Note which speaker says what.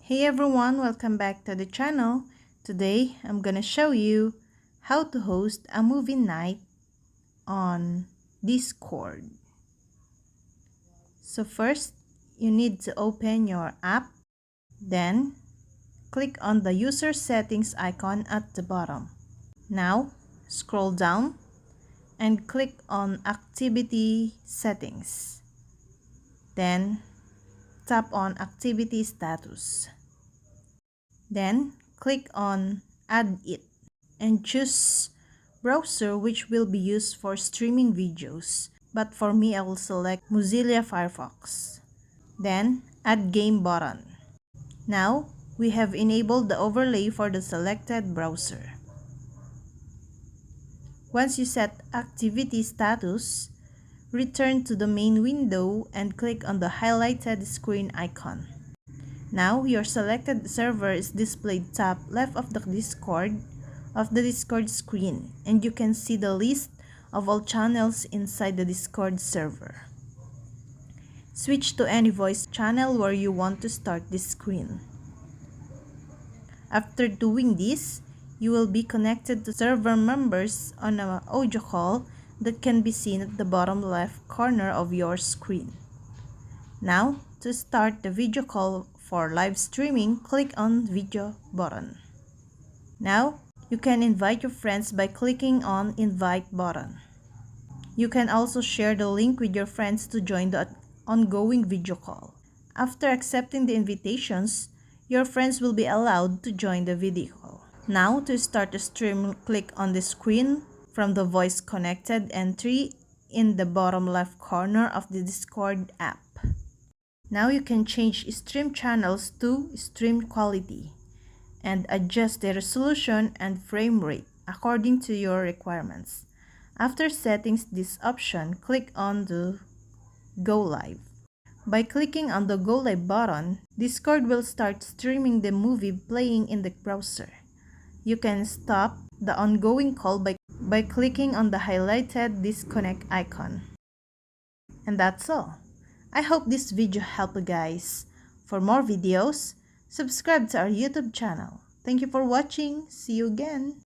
Speaker 1: Hey everyone, welcome back to the channel. Today, I'm gonna show you how to host a movie night on Discord. So first, you need to open your app. Then, click on the user settings icon at the bottom. Now, scroll down and click on activity settings. Then, tap on activity status. Then, click on add it and choose browser which will be used for streaming videos. But for me, I will select Mozilla Firefox. Then, add game button. Now, we have enabled the overlay for the selected browser. Once you set activity status, return to the main window and click on the highlighted screen icon. Now, your selected server is displayed top left of the Discord screen, and you can see the list of all channels inside the Discord server. Switch to any voice channel where you want to start this screen. After doing this, you will be connected to server members on an audio call that can be seen at the bottom left corner of your screen. Now, to start the video call for live streaming, click on video button. Now, you can invite your friends by clicking on invite button. You can also share the link with your friends to join the ongoing video call. After accepting the invitations, your friends will be allowed to join the video call. Now, to start the stream, click on the screen from the voice connected entry in the bottom left corner of the Discord app. Now you can change stream channels to stream quality and adjust the resolution and frame rate according to your requirements. After setting this option, click on the Go Live. By clicking on the Go Live button, Discord will start streaming the movie playing in the browser. You can stop the ongoing call by clicking on the highlighted disconnect icon. And that's all. I hope this video helped you guys. For more videos, subscribe to our YouTube channel. Thank you for watching. See you again.